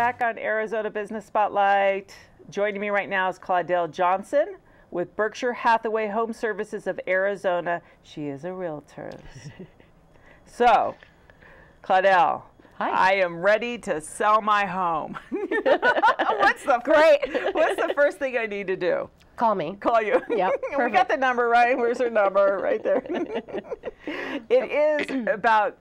Back on Arizona Business Spotlight. Joining me right now is Claudelle Johnson with Berkshire Hathaway Home Services of Arizona. She is a realtor. So, Claudelle, hi. I am ready to sell my home. What's the first thing I need to do? Call me. Call you. Yep, We got the number, right? Where's her number? Right there. It is about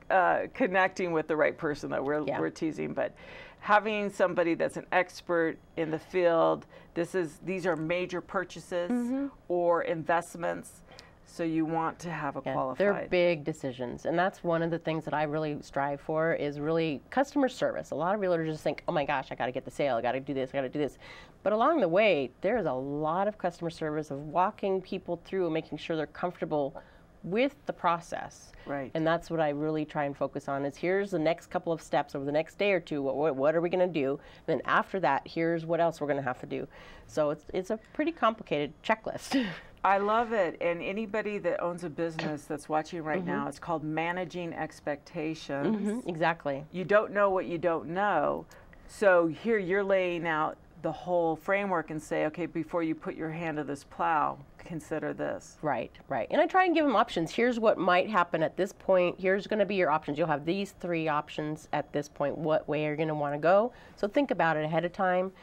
connecting with the right person that we're teasing, but having somebody that's an expert in the field. These are major purchases or investments, so you want to have a qualified. They're big decisions, and that's one of the things that I really strive for is really customer service. A lot of realtors just think, oh my gosh, I got to get the sale, I got to do this, I got to do this. But along the way, there's a lot of customer service of walking people through and making sure they're comfortable with the process. Right. And that's what I really try and focus on is here's the next couple of steps over the next day or two. What are we going to do? Then after that, here's what else we're going to have to do. So it's a pretty complicated checklist. I love it. And anybody that owns a business that's watching right now, it's called managing expectations. Exactly. You don't know what you don't know. So here you're laying out the whole framework and say, okay, before you put your hand to this plow, consider this. Right, right. And I try and give them options. Here's what might happen at this point. Here's going to be your options. You'll have these 3 options at this point. What way are you going to want to go? So think about it ahead of time.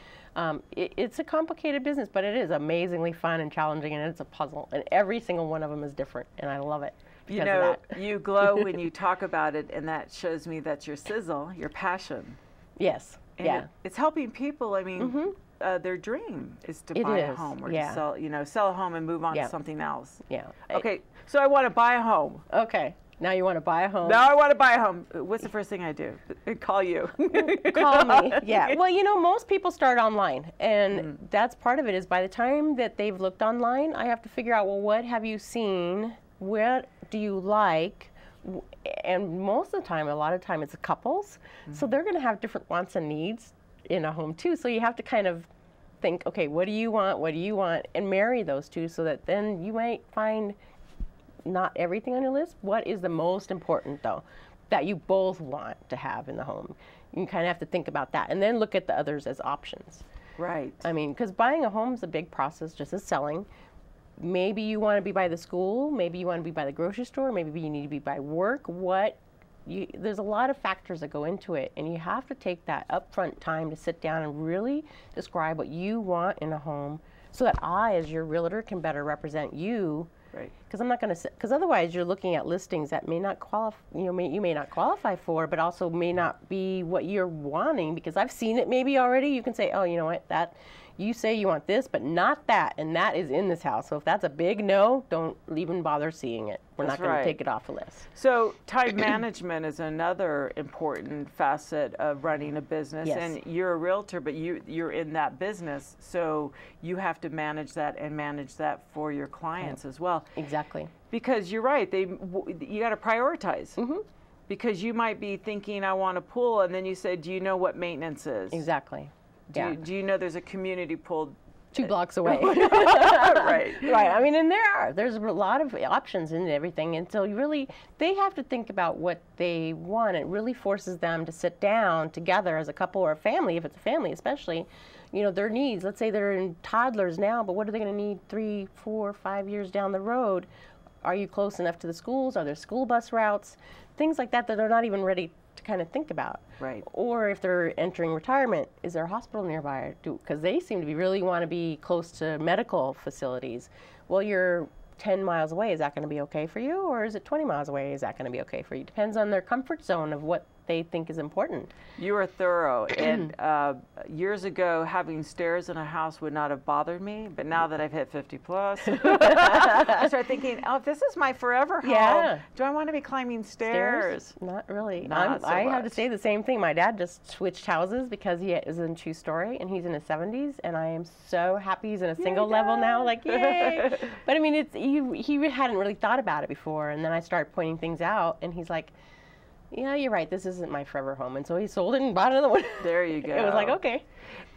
It's a complicated business, but it is amazingly fun and challenging, and it's a puzzle. And every single one of them is different, and I love it. You know, you glow when you talk about it, and that shows me that's your sizzle, your passion. Yes. And it's helping people. I mean, their dream is to buy a home or to sell, sell a home and move on to something else. Yeah. Okay, so I want to buy a home. Okay. Now you want to buy a home. Now I want to buy a home. What's the first thing I do? Call you. Call me. Yeah. Well, most people start online, and that's part of it. Is by the time that they've looked online, I have to figure out, well, what have you seen? What do you like? And most of the time, a lot of time, it's couples. So they're going to have different wants and needs in a home too. So you have to kind of think, okay, what do you want? What do you want? And marry those two so that then you might find not everything on your list. What is the most important though that you both want to have in the home? You kind of have to think about that and then look at the others as options. Right. I mean, because buying a home is a big process just as selling. Maybe you want to be by the school, maybe you want to be by the grocery store, maybe you need to be by work. There's a lot of factors that go into it, and you have to take that upfront time to sit down and really describe what you want in a home so that I, as your realtor, can better represent you. Right. Because I'm not going to, because otherwise you're looking at listings that may not qualify, you may not qualify for, but also may not be what you're wanting. Because I've seen it maybe already. You can say, oh, you know what, you say you want this, but not that, and that is in this house. So if that's a big no, don't even bother seeing it. We're not going to take it off the list. So time management is another important facet of running a business. Yes. And you're a realtor, but you're in that business, so you have to manage that and manage that for your clients as well. Exactly. Because you're right, you got to prioritize. Because you might be thinking, I want a pool, and then you say, do you know what maintenance is? Exactly. Do you know there's a community pool 2 blocks away? Right. Right. I mean, and there's a lot of options in everything, and so they have to think about what they want. It really forces them to sit down together as a couple or a family, if it's a family especially, their needs. Let's say they're in toddlers now, but what are they going to need 3, 4, 5 years down the road? Are you close enough to the schools? Are there school bus routes? Things like that they're not even ready to kind of think about. Right. Or if they're entering retirement, is there a hospital nearby? Because they seem to really want to be close to medical facilities. Well, you're 10 miles away. Is that going to be okay for you? Or is it 20 miles away? Is that going to be okay for you? Depends on their comfort zone of what they think is important. You are thorough. And years ago, having stairs in a house would not have bothered me. But now that I've hit 50 plus, I start thinking, oh, if this is my forever home, do I want to be climbing stairs? Not really. Not so I much. have to say the same thing. My dad just switched houses because he is in 2-story and he's in his 70s. And I am so happy he's in a single level now. Like, yay. But I mean, he hadn't really thought about it before. And then I started pointing things out. And he's like, yeah, you're right. This isn't my forever home. And so he sold it and bought another one. There you go. It was like, okay.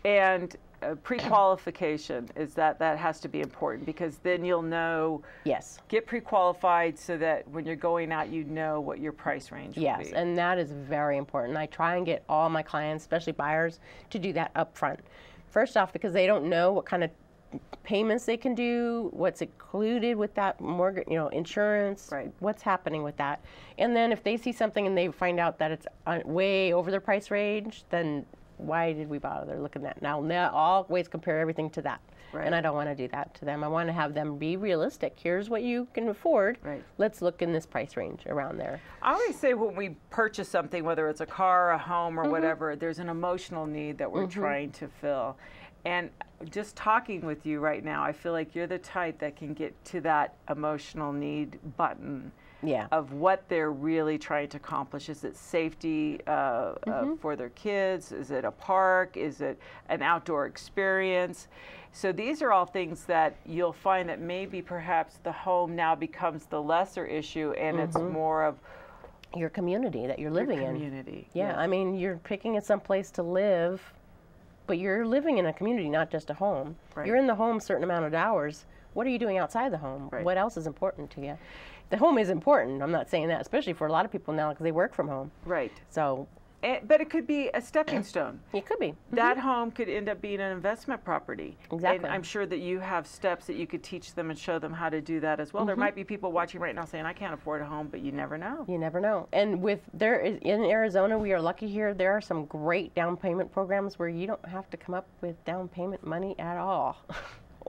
And pre-qualification is that has to be important, because then you'll know. Yes. Get pre-qualified so that when you're going out, you know what your price range will be. Yes, and that is very important. I try and get all my clients, especially buyers, to do that up front. First off, because they don't know what kind of payments they can do, what's included with that mortgage, insurance, right, what's happening with that. And then if they see something and they find out that it's way over their price range, then why did we bother looking at that? Now, I always compare everything to that. Right. And I don't want to do that to them. I want to have them be realistic. Here's what you can afford. Right. Let's look in this price range around there. I always say when we purchase something, whether it's a car, a home, or whatever, there's an emotional need that we're trying to fill. And just talking with you right now, I feel like you're the type that can get to that emotional need button. Yeah. Of what they're really trying to accomplish. Is it safety for their kids? Is it a park? Is it an outdoor experience? So these are all things that you'll find that maybe perhaps the home now becomes the lesser issue, and it's more of your community that you're living in. Community. Yeah, I mean, you're picking at some place to live, but you're living in a community, not just a home. Right. You're in the home a certain amount of hours. What are you doing outside the home? Right. What else is important to you? The home is important. I'm not saying that, especially for a lot of people now because they work from home. Right. So, but it could be a stepping stone. It could be. That home could end up being an investment property. Exactly. And I'm sure that you have steps that you could teach them and show them how to do that as well. There might be people watching right now saying, I can't afford a home, but you never know. You never know. And in Arizona, we are lucky here. There are some great down payment programs where you don't have to come up with down payment money at all.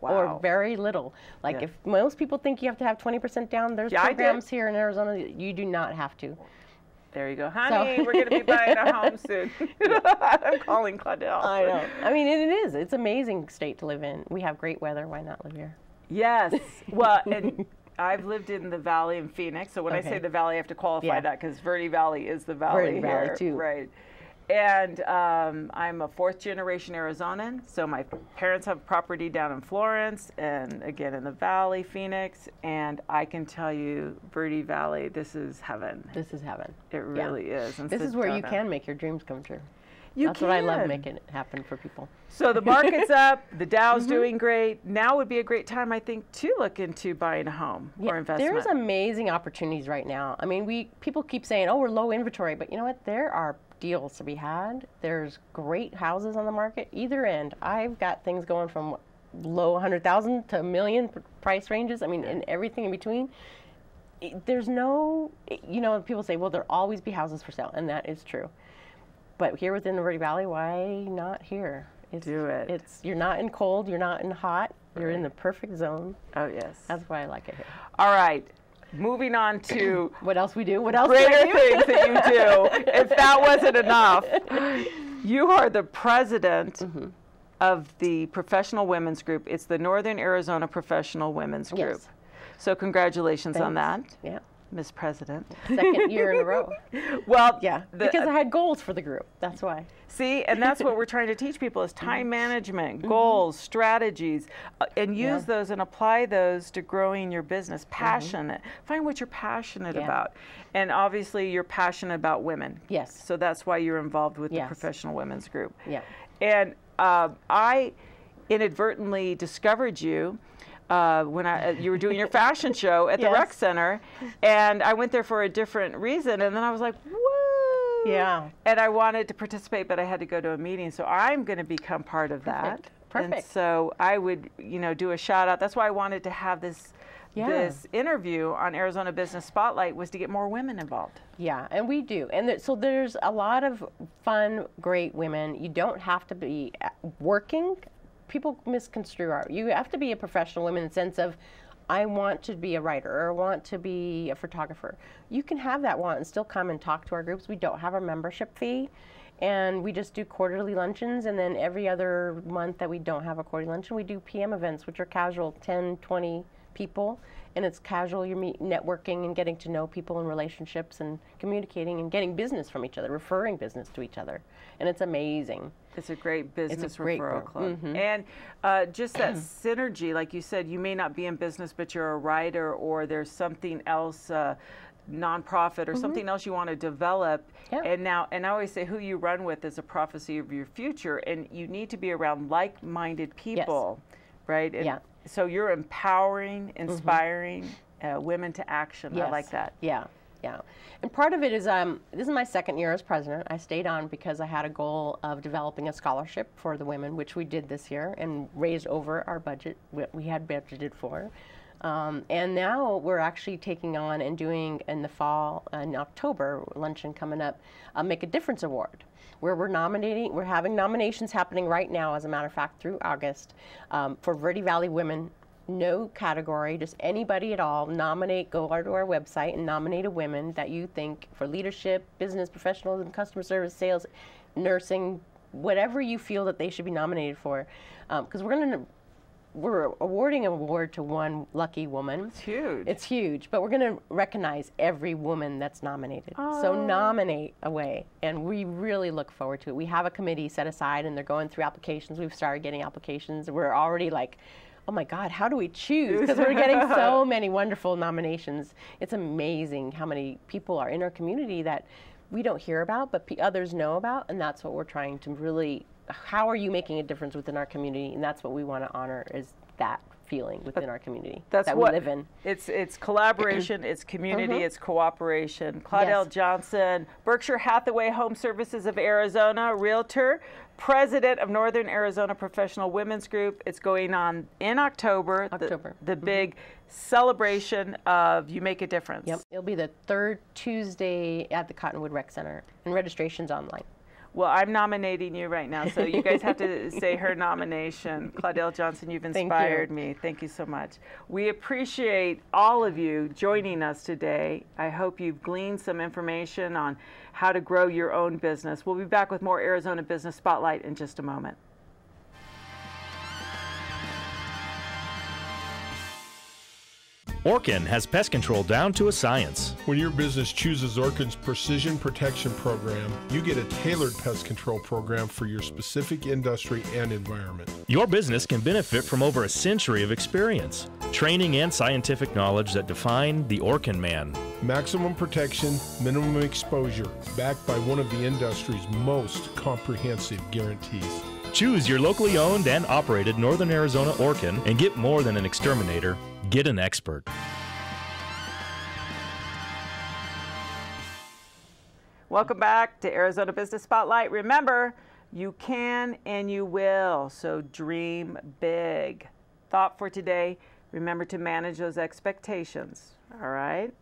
Wow. Or very little. Like if most people think you have to have 20% down, there's programs here in Arizona that you do not have to. There you go. Honey, we're going to be buying a home soon. I'm calling Claudelle. I know. I mean, it is. It's an amazing state to live in. We have great weather. Why not live here? Yes. Well, and I've lived in the valley in Phoenix. So when I say the valley, I have to qualify that because Verde Valley is the valley here. Valley too. Right. And I'm a fourth-generation Arizonan, so my parents have property down in Florence and again in the Valley, Phoenix, and I can tell you, Verde Valley, this is heaven. This is heaven. It really is. And this is where you can make your dreams come true. That's what I love, making it happen for people. So the market's up, the Dow's doing great. Now would be a great time, I think, to look into buying a home or investment. There's amazing opportunities right now. I mean, people keep saying, oh, we're low inventory, but you know what? There are deals to be had. There's great houses on the market, either end. I've got things going from low 100,000 to $1 million price ranges. I mean, and everything in between. There's no, people say, well, there'll always be houses for sale, and that is true. But here within the Verde Valley, why not here? Do it. You're not in cold, you're not in hot, you're in the perfect zone. Oh, yes. That's why I like it here. All right. Moving on to what else we do? What else greater things that you do. If that wasn't enough, you are the president of the Professional Women's Group. It's the Northern Arizona Professional Women's Group. Yes. So congratulations on that. Yeah. Miss President. Second year in a row. Well, yeah, because I had goals for the group. That's why. See, and that's what we're trying to teach people is time management, goals, strategies, and use those and apply those to growing your business. Passionate. Find what you're passionate about. And obviously you're passionate about women. Yes. So that's why you're involved with the Professional Women's Group. Yeah. And I inadvertently discovered you when you were doing your fashion show at the rec center, and I went there for a different reason, and then I was like, woo! Yeah. And I wanted to participate, but I had to go to a meeting, so I'm going to become part of that. Perfect. And so I would, do a shout out. That's why I wanted to have this interview on Arizona Business Spotlight, was to get more women involved. Yeah, and we do. And so there's a lot of fun, great women. You don't have to be working. People misconstrue art. You have to be a professional woman in the sense of, I want to be a writer or want to be a photographer. You can have that want and still come and talk to our groups. We don't have a membership fee, and we just do quarterly luncheons, and then every other month that we don't have a quarterly luncheon, we do PM events, which are casual, 10, 20 people, and it's casual. You meet networking and getting to know people and relationships and communicating and getting business from each other, referring business to each other, and it's amazing. It's a great business referral club. Mm-hmm. And just that synergy, like you said, you may not be in business, but you're a writer, or there's something else, nonprofit or something else you want to develop. And I always say who you run with is a prophecy of your future, and you need to be around like-minded people, right? And so you're empowering, inspiring women to action. I like that. Yeah. And part of it is, this is my second year as president. I stayed on because I had a goal of developing a scholarship for the women, which we did this year and raised over our budget, what we had budgeted for. And now we're actually taking on and doing in the fall, in October, luncheon coming up, Make a Difference Award, where we're having nominations happening right now, as a matter of fact, through August, for Verde Valley women. No category, just anybody at all. Go to our website and nominate a woman that you think for leadership, business, professionalism, customer service, sales, nursing, whatever you feel that they should be nominated for. Because we're awarding an award to one lucky woman. It's huge. It's huge, but we're going to recognize every woman that's nominated. So nominate away, and we really look forward to it. We have a committee set aside, and they're going through applications. We've started getting applications. We're already like, oh my God, how do we choose? Because we're getting so many wonderful nominations. It's amazing how many people are in our community that we don't hear about, but others know about, and that's what we're trying to really, how are you making a difference within our community? And that's what we want to honor, is that feeling within our community that we live in. It's collaboration, it's community, it's cooperation. Claudelle Johnson, Berkshire Hathaway Home Services of Arizona, realtor, president of Northern Arizona Professional Women's Group. It's going on in October. The big celebration of You Make a Difference. Yep. It'll be the third Tuesday at the Cottonwood Rec Center, and registration's online. Well, I'm nominating you right now, so you guys have to say her nomination. Claudelle Johnson, you've inspired me. Thank you so much. We appreciate all of you joining us today. I hope you've gleaned some information on how to grow your own business. We'll be back with more Arizona Business Spotlight in just a moment. Orkin has pest control down to a science. When your business chooses Orkin's Precision Protection Program, you get a tailored pest control program for your specific industry and environment. Your business can benefit from over a century of experience, training, and scientific knowledge that define the Orkin man. Maximum protection, minimum exposure, backed by one of the industry's most comprehensive guarantees. Choose your locally owned and operated Northern Arizona Orkin and get more than an exterminator. Get an expert. Welcome back to Arizona Business Spotlight. Remember, you can and you will, so dream big. Thought for today, remember to manage those expectations, all right?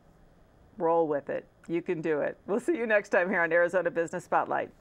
Roll with it. You can do it. We'll see you next time here on Arizona Business Spotlight.